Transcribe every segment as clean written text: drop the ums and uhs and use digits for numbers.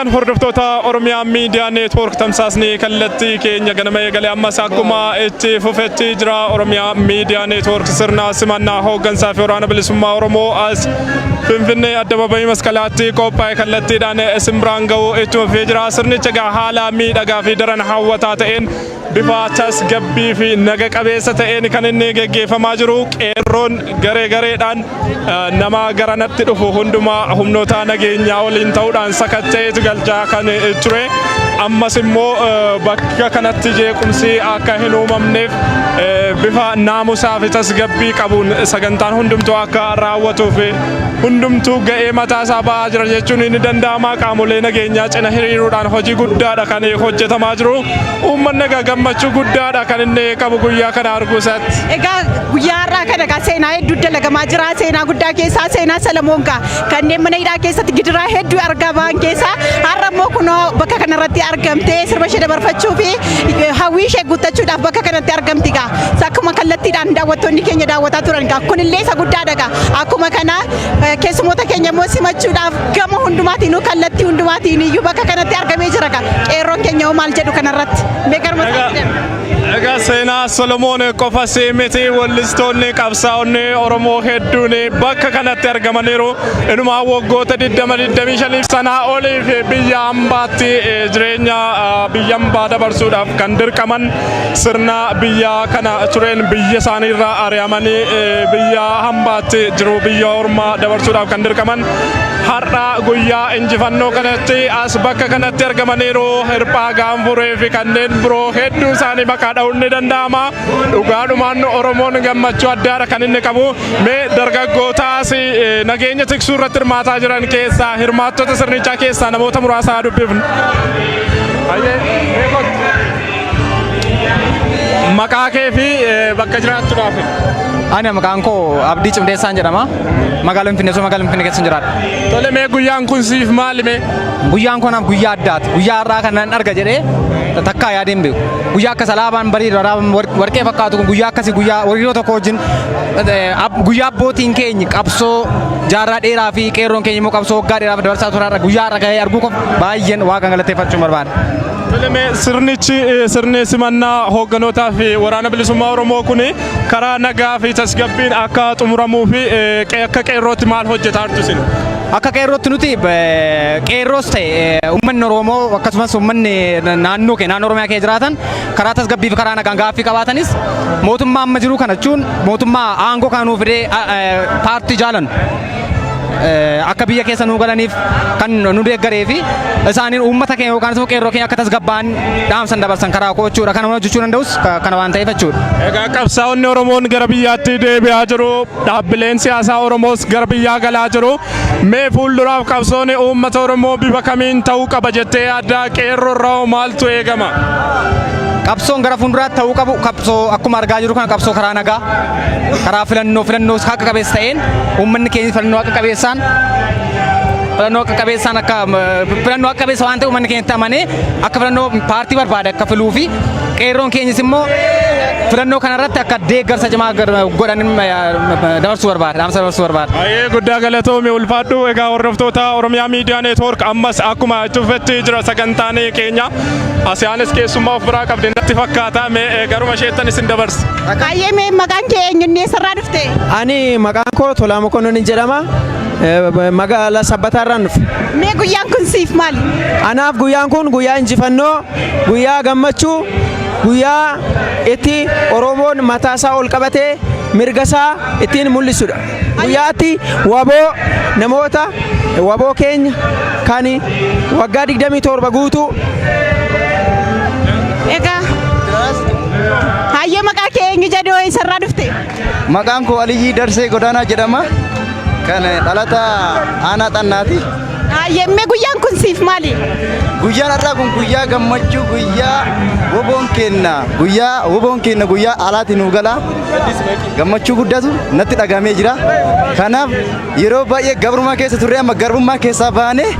Egaan hordoftoota Oromiyaa Miidiyaa Neetwoork tamsaasni kallattii keenya ganama eegalee ammas akkuma itti fufetti jira. Oromiyaa Miidiyaa Neetwoork sirna simannaa hooggansaa fi waraana bilisummaa Oromoo as Finfinnee Addabaabayii Masqalaatti qophaa'e kallattiidhaan isin biraan ga'uu itti fufee jira. Sirnicha egaa haala miidhagaa fi daran hawwataa ta'een bifa tasgabbii fi naga qabeessa ta'een kan inni geggeeffamaa jiru. Qeerroon garee gareedhaan nama garanatti dhufu hundumaa humnoota nageenyaa waliin ta'uudhaan sakatteetu galchaa kan ture. Ammas immoo bakka kanatti jeequmsi akka hin uumamneef bifa naamusaa fi tasgabbii qabuun sagantaan hundumtuu akka raawwatuuf hundumtuu ga'ee mataa isaa ba'aa jira jechuun ni danda'ama. Qaamolee nageenyaa cina hiriiruudhaan hojii guddaadha kan hojjetamaa jiru. Uummanni gammachuu guddaadha kan inni qabu guyyaa kana arguu isaatti. Egaa guyyaa har'aa kana seenaa hedduu dalagamaa jira. Seenaa guddaa keessaa seenaa Salamoonkaa kanneen mana hidhaa keessatti gidiraa hedduu argaa ba'an keessaa har'a immoo kunoo bakka kanarratti argamtee sirba ishee dabarfachuu fi hawwii ishee guuttachuudhaaf bakka kanatti argamti gaa. Akkuma kallattiidhaan daawwattoonni keenya daawwataa turan gaa. Kunillee isa guddaadha gaa. Akkuma kana keessumoota keenya immoo simachuudhaaf gama hundumaatiin kallattii hundumaatiin iyyuu bakka kanatti argamee jira gaa. Qeerroon keenya maal jedhu kanarratti? Egaa seenaa Solomoon qofa miti wallistoonni qabsaa'onni Oromoo hedduun bakka kanatti argamaniiru. Inumaa waggoota 20-25 sanaa oliif biyya hambaatti jireenya biyya hambaa dabarsuudhaaf kan dirqaman sirna biyya kana tureen biyya isaaniirraa ari'amanii biyya hambaatti jiru biyya ormaa dabarsuudhaaf kan dirqaman har'a guyyaa injifannoo kanatti as bakka kanatti argamaniiru. Hirphaa gaanfuree fi kanneen biroo hedduu isaanii maqaa dha'uun ni danda'ama. Dhugaadhumaan Oromoon gammachuu addaadha kan inni qabu. Mee dargaggootaas nageenya tiksuu irratti hirmaataa jiran keessaa hirmaattota sirnichaa keessaa namoota muraasaa dubbifnu. Maqaa kee fi bakka jiraachuudhaaf. Ani maqaan koo Abdii Cimdeessaan jedhama. Magaalaa Finfinnee keessa jiraadha. Tole mee guyyaan kun siif maali mee? Guyyaan kun guyyaa addaati. Guyyaa har'aa kanaan arga jedhee takkaa yaadeen beeku. Guyyaa akka salaabaan bareedu warqee fakkaatu kun guyyaa akkasii guyyaa hiriiroo tokko wajjin guyyaa abbootiin keenya qabsoo jaarraa dheeraa fi qeerroon keenya immoo qabsoo waggaa dheeraaf dabarsaa turan guyyaa har'a gahee arguu qofa baay'een Waaqa galateeffachuun barbaada. Sirni simannaa hoogganotaa fi waraana bilisummaa Oromoo kun karaa nagaa fi tasgabbiin akka xumuramuu fi akka qeerrootti maal hojjetaa jirtu isin? Akka qeerrootti nuti qeerroos ta'e uummanni Oromoo akkasumas uummanni naannoo Oromiyaa keessa jiraatan karaa tasgabbii fi karaa nagaan gaaffii qabaatanis mootummaa amma jiru kana jechuun mootummaa aangoo kan nuuf fidee paartii jaalan akka biyya keessa nuu galaniif kan nu deeggaree fi isaaniin uummata keenya yookaan immoo qeerroo keenya akka tasgabbaan dhaamsan dabarsan karaa koochuudha kana hojjechuu danda'us kana waan ta'eef jechuudha. Egaa qabsaa'onni Oromoon gara biyyaatti deebi'aa jiru. Dhaabbileen siyaasaa Oromoos gara biyyaa galaa jiru. Mee fuulduraaf qabsoonni uummata Oromoo bifa kamiin ta'uu qaba jettee yaadda? Qeerroo irraa maaltu eegama? Qabsoon gara fuulduraatti ta'uu qabu qabsoo akkuma argaa jiru kana qabsoo karaa nagaa karaa filannoo haqa qabeessa ta'een uummanni keenya filannoo haqa qabeessaan akka filannoo haqa qabeessa waan ta'e uummanni keenya amanee akka filannoo paartii barbaade akka filuu fi qeerroon keenyas immoo filannoo kanarratti akka deeggarsa cimaa godhan dabarsuu barbaada. Dhaamsa dabarsuu barbaada. Baay'ee guddaa galatoomii ulfaadhu. Egaa hordoftoota Oromiyaa Miidiyaa Neetwoork ammas akkuma itti fufetti jira sagantaan keenya. Asiyaanis keessummaa of biraa qabdi natti fakkaata. Mee garuma isheettan isin dabarsa. Baay'ee mee maqaan kee eenyunnee sirraa dhufte? Ani maqaan koo Tolaa Mokonnon jedhama. Magaalaa Sabbataarraan dhufe. Mee guyyaan kun siif maali? Anaaf guyyaan kun guyyaa injifannoo, guyyaa gammachuu, guyyaa itti Oromoon mataasaa ol qabatee mirgasaa ittiin mul'isudha. Guyyaatti waboo namoota waboo keenya kan waggaa 27 guutuu. Egaa hayyee maqaa kee eenyu jedhoo eessarraa dhufte? Maqaan koo Aliyyii Darsee Godaanaa jedhama. Kan dhalata aanaa xannaati. Hayyee guyyaan kun siif maali? Guyyaan har'aa kun guyyaa gammachuu, guyyaa woboon keenya guyyaa alaatti nu gala. Gammachuu guddatu natti dhagamee jira. Kanaaf yeroo baay'ee gabrummaa keessa turre amma garbummaa keessaa baanee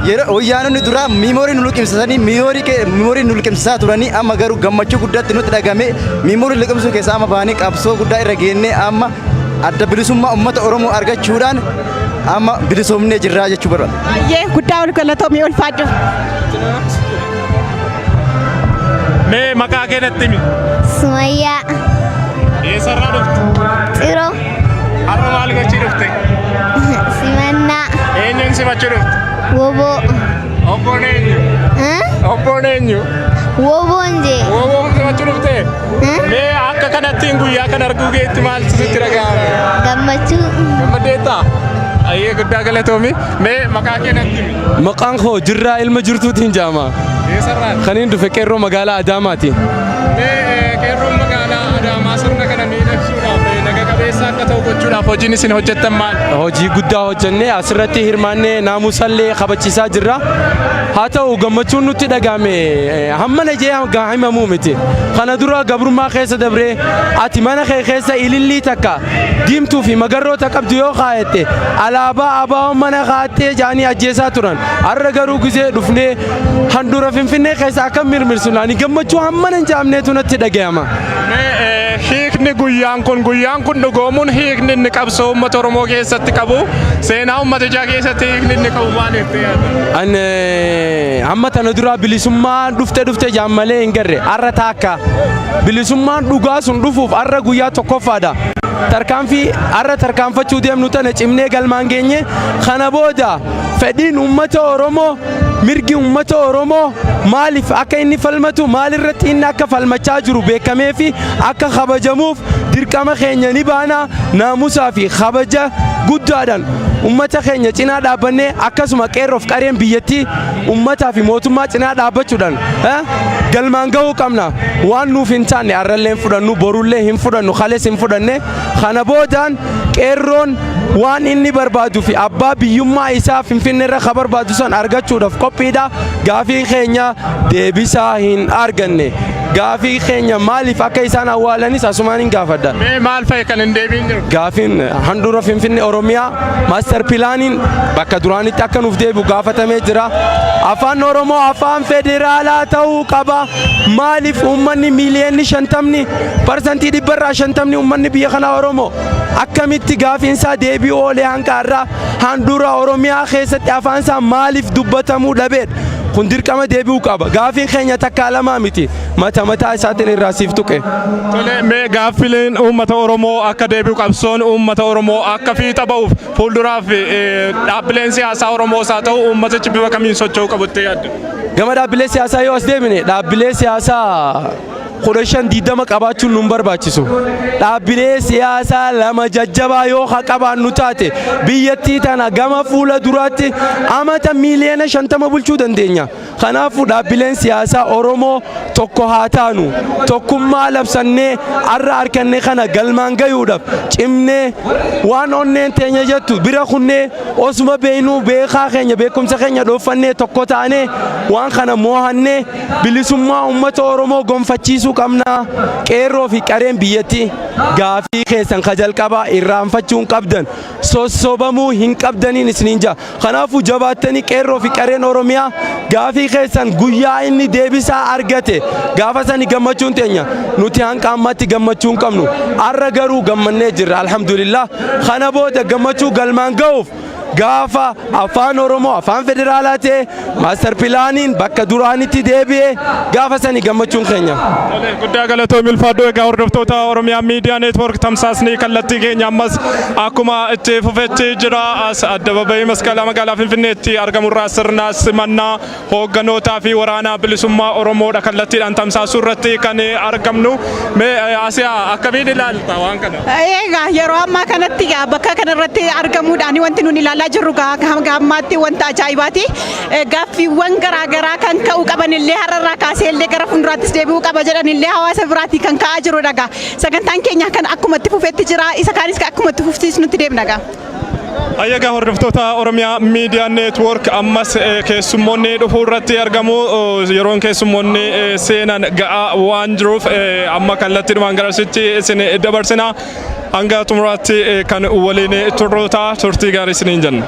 yeroo wayyaanonni dura miimoorii nu liqimsisanii miimoorii nu liqimsisaa turanii amma garuu gammachuu guddatti nutti dhagamee miimoorii liqimsuu keessaa amma baanee qabsoo guddaa irra geennee amma adda bilisummaa uummata Oromoo argachuudhaan amma bilisoomnee jirraa jechuu barbaada. Baay'ee guddaa ol galatoomii ulfaadhu. Mee maqaa keenyatti himi. Sumayyaa. Eessarraa dhufte? Xiroo. Har'a maal gochuu dhufte? Simannaa. Eenyuun simachuu dhufte? Woboo. Obboon eenyu? Obboon eenyu? Woboon jee. Woboon simachuu dhufte? Mee akka kanattiin guyyaa kan arguu keetti maal sitti dhaga'ama? Gammachuu. Gammadeettaa? Ayyee guddaa galatoomi. Mee maqaa keenyatti himi. Maqaan koo Jirraa ilma jirtuutiin jaama. Eessarraa? Kaniin dhufe qeerroo magaalaa Adaamaati. Mee qeerroon magaalaa Adaamaa sirna kana miidhagsuudhaaf naga qabeessa akka ta'u gochuudhaaf hojiin isin hojjettan maal? Hojii guddaa hojjennee asirratti hirmaannee naamusallee kabachiisaa jirra. Haa ta'u gammachuun nutti dhagahame hammana jee himamuu miti. Kana dura gabrummaa keessa dabree ati mana kee keessa ilillii takka diimtuu fi magarroota qabdu yoo kaayette alaabaa abaa'oon mana kaattee jaanii ajjeesaa turan. Har'a garuu gisee dhufnee handhuura Finfinnee keessa akka mirmirsu laani gammachuu hammana hin jaamneetu natti dhagahama. Hiikni guyyaan kun dhugoomuun hiikni inni qabsoo uummata Oromoo keessatti qabu seenaa uummatichaa keessatti hiikni inni qabu maaliif ta'e? Amma tana dura bilisummaa dhufte jaammalee hin garre har'a taakka bilisummaan dhugaa sun dhufuuf har'a guyyaa tokkoffaadha. Tarkaanfii har'a tarkaanfachuu deemnu tana cimnee galmaan geenye kana booda fedhiin uummata Oromoo mirgi uummata Oromoo maaliif akka inni falmatu maalirratti inni akka falmachaa jiru beekamee fi akka kabajamuuf dirqama keenya ni baana naamusaa fi kabaja guddaadhaan uummata keenya cinaa dhaabbannee akkasuma qeerroof qareen biyyattii uummataa fi mootummaa cinaa dhaabbachuudhaan galmaan gahuu qabna. Waan nuuf hin taane har'allee hin fudhannu borullee hin fudhannu kalees hin fudhanne kana boodaan qeerroon waan inni barbaaduu fi abbaa biyyummaa isaa Finfinneerra ka barbaadu san argachuudhaaf qophiidha. Gaafii keenya deebisaa hin arganne. Gaafii keenya maaliif akka isaan awwaalanis asumaan hin gaafadha. Mee maal fa'i kan hin deebiin jiru? Gaafiin handhuura Finfinnee Oromiyaa maaster pilaaniin bakka duraanitti akka nuuf deebi'u gaafatamee jira. Afaan Oromoo afaan federaalaa ta'uu qaba. Maaliif uummanni miiliyoonni 50% 100% uummanni biyya kanaa Oromoo akkamitti gaafiinsaa deebi'uu oolee hanqaarraa handhuura Oromiyaa keessatti afaansaa maaliif dubbatamuu dhabeedha? Kun dirqama deebi'uu qaba. Gaafiin keenya takka lamaa miti. Mataa isaatiin irraa siif tuqe. Tole mee gaaffileen uummata Oromoo akka deebi'u qabsoon uummata Oromoo akka fiixa ba'uuf fuulduraaf dhaabbileen siyaasaa Oromoos haa ta'u uummatichi bifa kamiin socho'uu qabuttee yaadda? Gama dhaabbilee siyaasaa yoo as deemine dhaabbilee siyaasaa 15-20 qabaachuun nun barbaachisu. Dhaabbilee siyaasaa lama jajjabaa yoo qabaannu taate biyyattii tana gama fuula duraatti amata miiliyoona 50 bulchuu dandeenya. Kanaafuu dhaabbileen siyaasaa Oromoo tokko haa taanu tokkummaa labsannee har'a harkannee kana galmaan gayuudhaaf cimnee waan onneen teenya jettu bira kunnee osuma beeknuu beekaa keenya beekumsa keenya dhoofannee tokko taanee waan kana moohannee bilisummaa uummata Oromoo gonfachiisuu qabna. Qeerroo fi qareen biyyattii gaafii keessan ka jalqabaa irraanfachuu hin qabdan sossobamuu hin qabdaniin isiniin jaa. Kanaafuu jabaattanii qeerroo fi qareen Oromiyaa gaafii keessan guyyaa inni deebisaa argate gaafa sani gammachuun teenya nuti hanqa ammatti gammachuu hin qabnu. Har'a garuu gammannee jirra alhamdulillah. Kana booda gammachuu galmaan ga'uuf gaafa afaan Oromoo afaan federaalaa ta'e maaster pilaaniin bakka duraanitti deebi'ee gaafa sani gammachuun keenya. Guddaa galatoomi ulfaadhoo egaa hordoftoota Oromiyaa Miidiyaa Neetwoork tamsaasni kallattii keenya ammas akkuma itti fufetti jira as addabaabayii masqalaa magaalaa Finfinneetti argamurraa sirna simannaa hoogganotaa fi waraanaa bilisummaa Oromoodha kallattiidhaan tamsaasuu irratti kan argamnu. Asiyaa akkamiin ilaalta waan kana? Egaa yeroo ammaa kanatti bakka kanarratti argamuudhaan wanti nuti ilaalaa jirru gammaatti wanta ajaa'ibaati. Gaaffiiwwan garaagaraa kan ka'uu qaban illee har'arraa kaasee illee gara fuulduraattis deebi'uu qaba jedhan illee hawaasa biraatii kan ka'aa jiru dhagaa. Sagantaan keenya kan akkuma itti fufetti jira isa kaanis akkuma itti fufsiisnutti deemna gaa. Ayyaga hordoftoota Oromiyaa Miidiyaa Neetwoork ammas keessummoonni dhufuu irratti argamu. Yeroon keessummoonni seenan ga'aa waan jiruuf amma kallattiidhumaan garasitti isin dabarsina. Hanga xumuraatti kan waliin turtii gaarii isiniin jenna.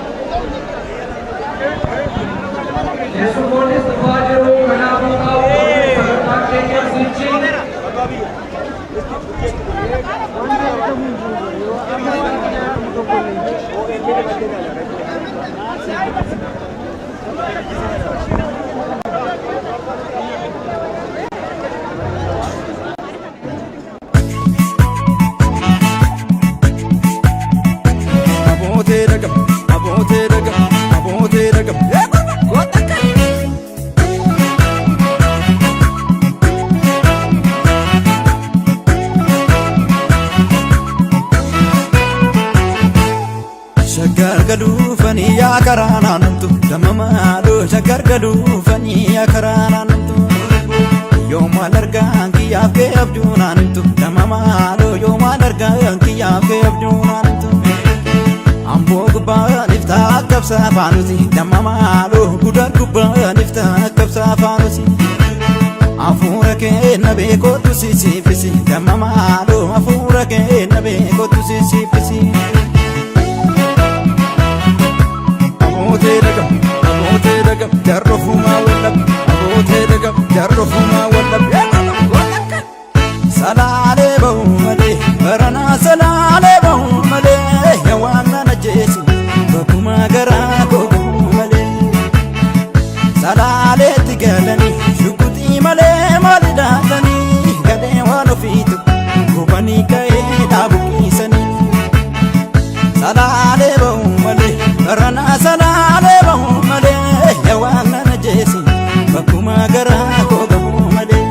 Thank you. dhufanii akaraa naannamtu yoomaan argaan kiyyaaf kee abjuu naannamtu nama maaloo yoomaan argaan kiyyaaf kee abjuu naannamtu amboo gubbaan iftaa qabsaa faanusi nama maaloo gudar gubbaan iftaa qabsaa faanusi afuura kee na beekootu sisiifisi nama maaloo afuura kee na beekootu sisiifisi Abootee dhagam jarrofumaa wallab abootee dhagam jarrofumaa wallab salaalee bahu malee baranaa salaalee bahu malee yawaan nana jeesi bakkumaa garaa koo bahu malee salaaleetti galanii shukutii malee maali dhaatanii gadee waan ofiitu gubanii ka'ee dhaabuqiisanii salaalee bahu malee baranaa salaalee bahu malee yawaan nana jeesi bakkumaa garaa koo bahu malee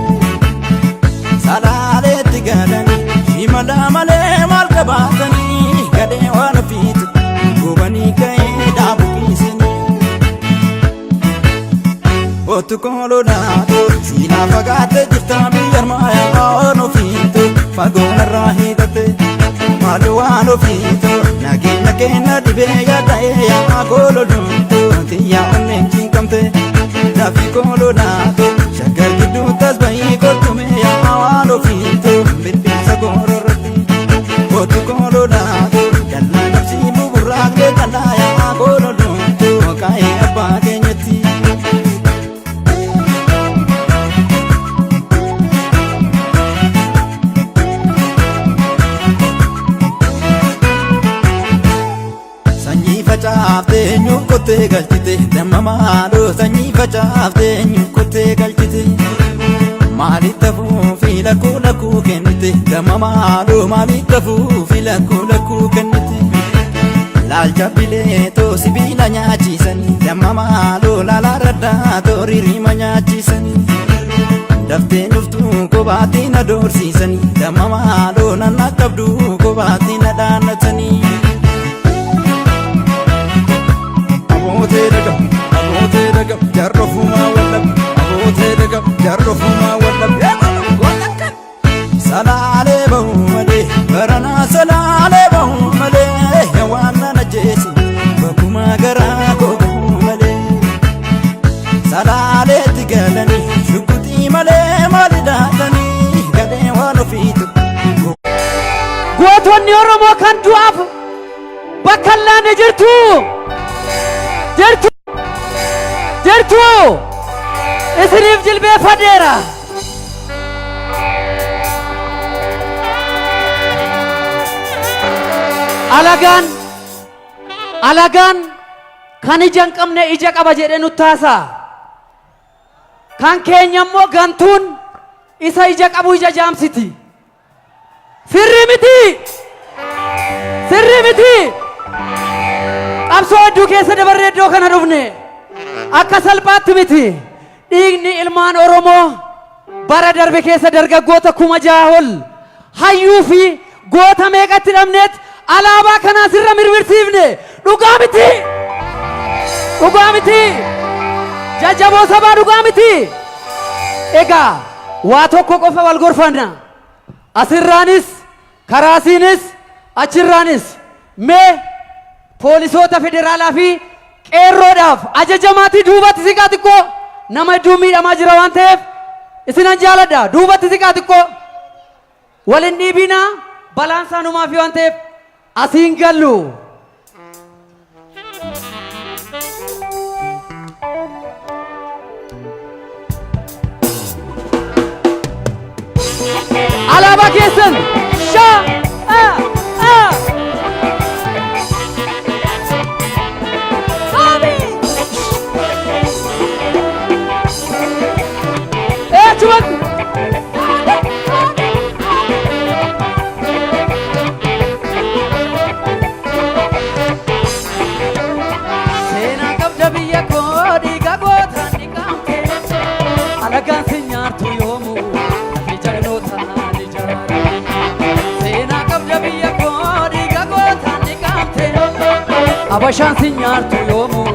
salaaleetti galanii shimala malee maal qabaatanii gadee waan ofiitu gubanii ka'ee dhaabuqiisanii Otu koololaatu siinaa fagaattee jirta biyyarmaayaa waan ofiitu fagoonarraa hiidhatte maali waan ofiitu nageenya keenya dhibee yaada'ee yaa koololumtu xiyyaa onneen cinqamte laafi koololaatu shaggar gidduu tasba'ii koltume yaa waan ofiitu bilbilsa goororratti Otu koololaatu dallaa qabsii buburraaqlee dallaa yaa koololumtu kaa'ee abbaa keenyatti facaaftee nyuukottee galchite damma maaloo sanyii facaaftee nyuukottee galchite maaliif tafuufi lakkuu lakkuu kennite damma maaloo maaliif tafuufi lakkuu lakkuu kennite laalcha bileetoo sibiila nyaachiisanii damma maaloo laalaa raddaatoo ririima nyaachiisanii daftee dhuftuu kobaattii na doorsiisanii damma maaloo nanna qabduu kobaattii na dhaannatanii Abootee dhagam jarrofumaa wallab abootee dhagam jarrofumaa wallab salaalee bahu malee baranaa salaalee bahu malee yawaan nana jeesi bakkumaa garaa koo bahu malee salaaleetti galanii shukutii malee maali dhaatanii gadee waan ofiitu gootonni Oromoo kan du'aaf bakka hin laanne jirtu isiniif jilbeeffadeera alagaan kan ija hin qabne ija qaba jedhe nutti haasa'a kan keenya immoo gantuun isa ija qabu ija jaamsiti sirrii miti qabsoo hedduu keessa dabarree iddoo kana dhufne akka salphaatti miti dhiigni ilmaan Oromoo bara darbe keessa dargaggoota 6,000 ol hayyuu fi goota meeqatti dhabneet alaabaa kanaa sirra mirmirsiifne dhugaa miti jajjaboo sabaa dhugaa miti egaa waa tokko qofa wal gorfanna asirraanis karaasiinis achirraanis mee poolisoota federaalaa fi qeerroodhaaf ajajamaatii duubatti siqaa xiqqoo nama hedduu miidhamaa jira waan ta'eef isinan jaaladha duubatti siqaa xiqqoo walin dhiibinaa balaan saanumaa fi waan ta'eef asiin gallu alaabaa keessan shaa seenaa qabda biyya koo dhiiga gootaan dhiqamte alagaan si nyaartu yoomuu lafi jagnootaan ijaara seenaa qabda biyya koo dhiiga gootaan dhiqamte abashaan si nyaartu yoomuu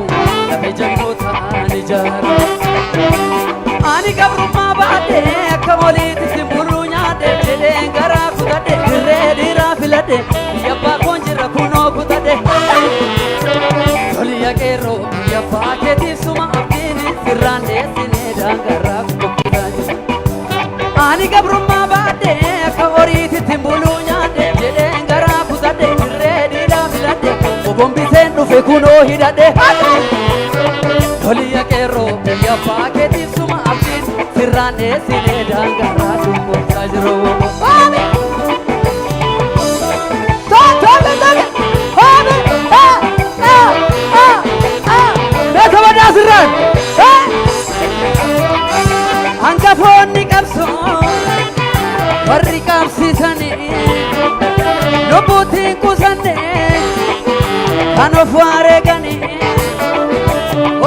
lafi jagnootaan ijaara jaara ani gabrummaa baadhe akka moliitti simbuluu nyaadhe jedhee garaa kutadhe dirree dhiiraa filadhe biyya abbaa koon jirra kunoo kutadhe toliya qeerroo biyya abbaa keetiif suma abdiini sirraan deessinee daangarraa kokkisaa jira ani gabrummaa baadhe akka horiitti simbuluu nyaadhe jedhee garaa kutadhe dirree dhiiraa filadhe gogombiseen dhufe kunoo hidhadhe toliya qeerroo biyya abbaa keetiif suma abdiin sirraan deessinee daangarraa kokkisaa jiru. Sirraan hangafoonni qabsoo warri qabsiisanii lubbuutiin qusannee kan of wareeganii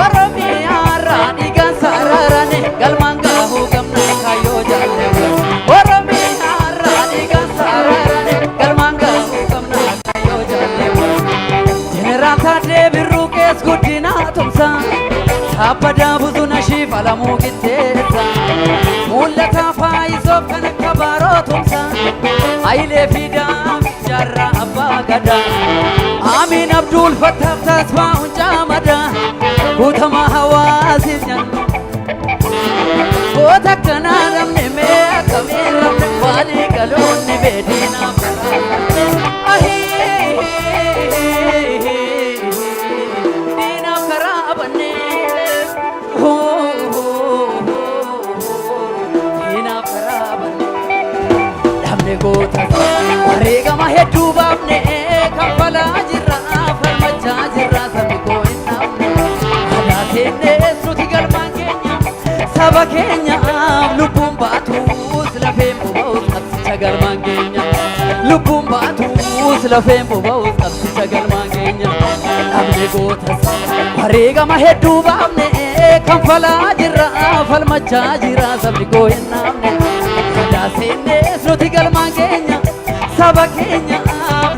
Oromiyaarraa dhiigaan saraaranii galmaan gaahuu gamnaa kaayyoo jaalleewwan Oromiyaarraa dhiigaan saraaranii galmaan gaahuu gamnaa kaayyoo jaalleewwan jeneraal Taaddee Birruu Qees Guddinaa Tumsaa Abada buzuna shifa la mugitesa mulata faizoo kana kabarotumsa aile fida jarra abagada Amin Abdul Fattah tasfa unjamada utama hawasi nyan Kota kana namne me akamira wali galonni bedina ahi dina karabane wareegama hedduu baafne kaffalaa jirra falmachaa jirra sabni koo hin dhaabne aadaa teennees nuti galmaan keenya saba keenyaaf lubbuun baatuus lafeen boba'uus qabsicha galmaan keenya lubbuun baatuus lafeen boba'uus qabsicha galmaan keenya dhabne gootas wareegama hedduu baafne kaffalaa jirra falmachaa jirra sabni koo hin dhaabne aadaa teennees nuti galmaan keenya saba keenya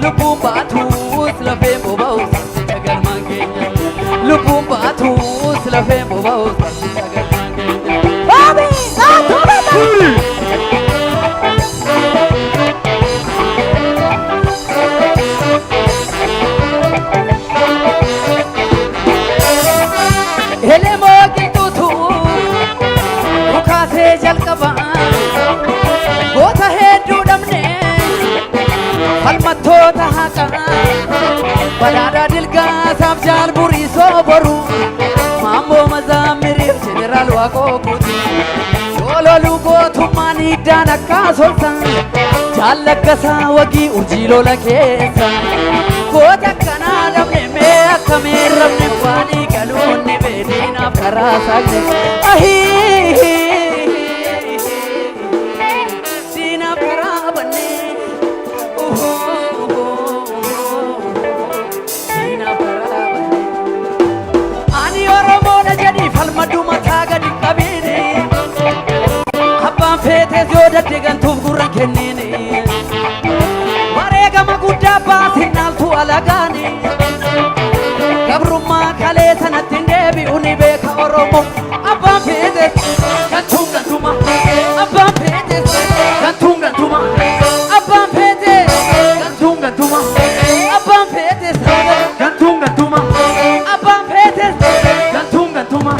lubbuun baatuus lafeen boba'uus qabsicha galmaan keenya lubbuun baatuus lafeen boba'uus qabsicha galmaan keenya. Elemoo qilxuutu mukaasee jalqaba goota hedduu dhabne falmattoota haqaa badhaadhaa dilgaasaaf jaalburii sooboru maammoo mazaamiriif jeneraal waaqoo guuti yoololuu gootummaan hiddaan akkaas olta jaallaggasaa wagii urjii lola keessa goota akkanaa dhabne mee akkameen rabne waanii galuunni beediinaaf karaa saagne ahii diinaaf karaa banne ani Oromoodha jedhii falmadhu mataa gadi qabiini abbaan feetees yoo dadde gantuuf gurra kenniini wareegama guddaa baasin naaltu alagaani gabrummaa kalee sanatti hin deebi'u ni beeka Oromoo abbaan feetees gantuun gantuma abbaan feetees gantuun gantuma abbaan feetees gantuun gantuma abbaan feetees gantuun gantuma abbaan feetees gantuun gantuma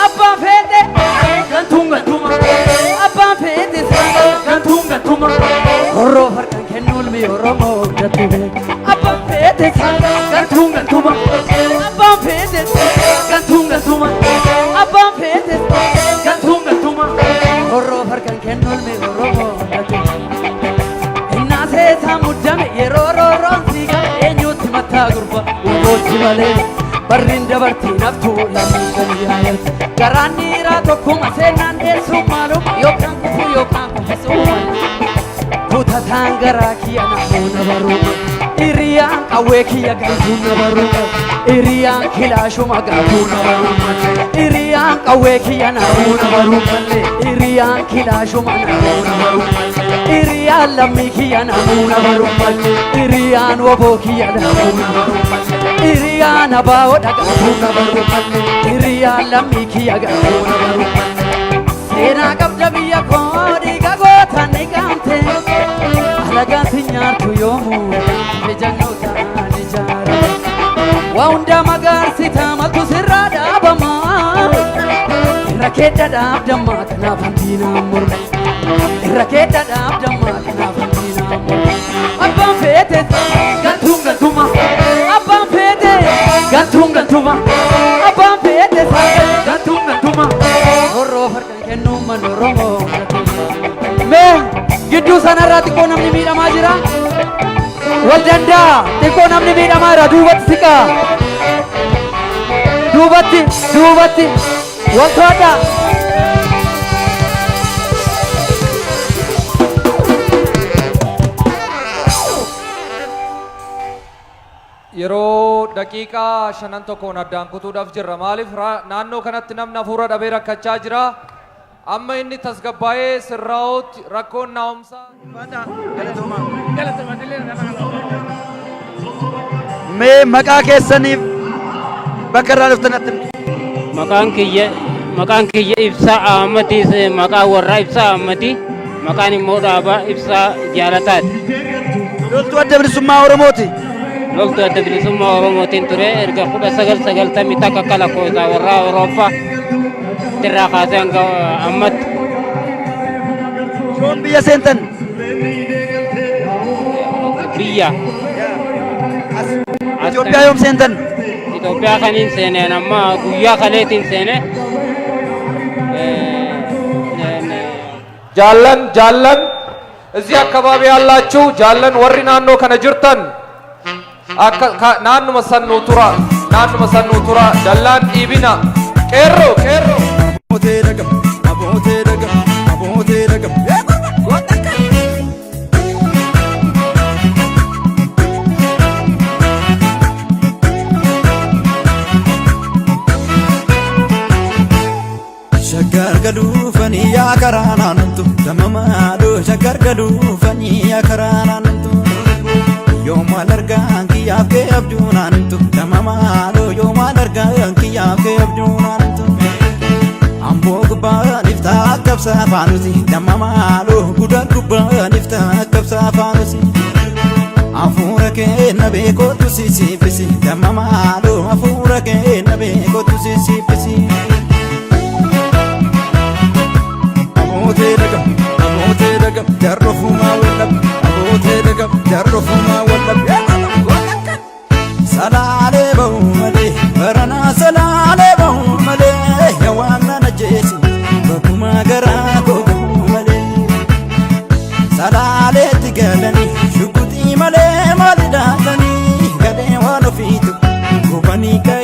abbaan feetees gantuun gantuma abbaan feetees gantuun gantuma horroo farqan kennuulmi Oromoo guddattu beeku abbaan feetees gantuun gantuma abbaan feetees gantuun gantuma abbaan feetees gantuun gantuma horroo farqan kennuulmi Oromoo guddattu innaa seesaa muddame yeroo roorroon siiga eenyuutti mataa gurba urgooti malee barriin dabartii naftuu lamuu gadi yaayarti garaan dhiiraa tokkuma seenaan deessuu maaluma yookaan kufu yookaan kuffisuu malee kutataan garaa kiyya namoota baruuma hiriyaan qawwee kiyya galtuu na baruuma hiriyaan kilaashuma gaafuu na baruuma hiriyaan qawwee kiyya namoota baruuma hiriyaan kilaashuma namoota baruuma hiriyaan lammii kiyya namoota baruuma hiriyaan woboo kiyya namoota baruuma Hiriyaan abaa'oo dhagaatu na barummanne hiriyaan lammii kiyya gartuu na barummanne seenaa qabda biyya koo dhiiga gootaan ni qaamte alagaan si nyaartu yoomuu ejannoo ta'an ijaarame waa hunda magaarsita maltu sirraa dhaabama irra keedda dhaabdammaa kanaaf handiinaan morme irra keedda dhaabdammaa kanaaf handiinaan morme abbaan feete gantuun gantuma abbaan feete gantuun gantuma abbaan feete gantuun gantuma horroo fardan kennuun man oromoo mee gidduu sanarraa xiqqoo namni miidhamaa jira wal danda'a xiqqoo namni miidhamaa jira duubatti siqaa duubatti wal to'adha yeroo daqiiqaa 5 addaan kutuudhaaf jirra maaliif naannoo kanatti namni hafuura dhabee rakkachaa jira amma inni tasgabbaa'ee sirraa'uutti rakkoon naa'umsaa mee maqaa keessaniif bakka irraa dhuftanatti maqaan kiyya Ibsaa Ahmadiis maqaa warraa Ibsaa Ahmadi maqaan immoo dhaabaa Ibsaa Jaalataati. Loltuu adda bilisummaa Oromooti. Loltuu adda bilisummaa Oromootiin ture erga 1990 takka kalaqoosa warraa Awurooppaa irraa kaasee hanga ammatti. Yoom biyya seentan? Biyya. Itoophiyaa yoom seentan? Itoophiyaa kaniin seeneen amma guyyaa kaleetiin seene. ጃለን እዚህ አካባቢ ያላችሁ ጃለን ወሪ ናኖ ከነ ጅርተን ናኑ መሰኑ ቱራ ዳላን ኢቢና ቄሮ አቦቴ ደገም Shagar gadu fani ya karana nantu damamado shagar gadu fani ya karana nantu yo malarga anki yaake abduna nantu damamado yo malarga anki yaake abduna nantu ambo gba nifta kapsa fanusi damamado gudar gba nifta kapsa fanusi afura ke nabe ko tusi sipisi damamado afura ke nabe ko tusi sipisi Amote dagam jarrofuma wallab amote dagam jarrofuma wallab salale bahu male barana salale bahu male yawana najesi bakuma gara ko male salale tigalani shukuti male malidatani gade wano fitu kubani kai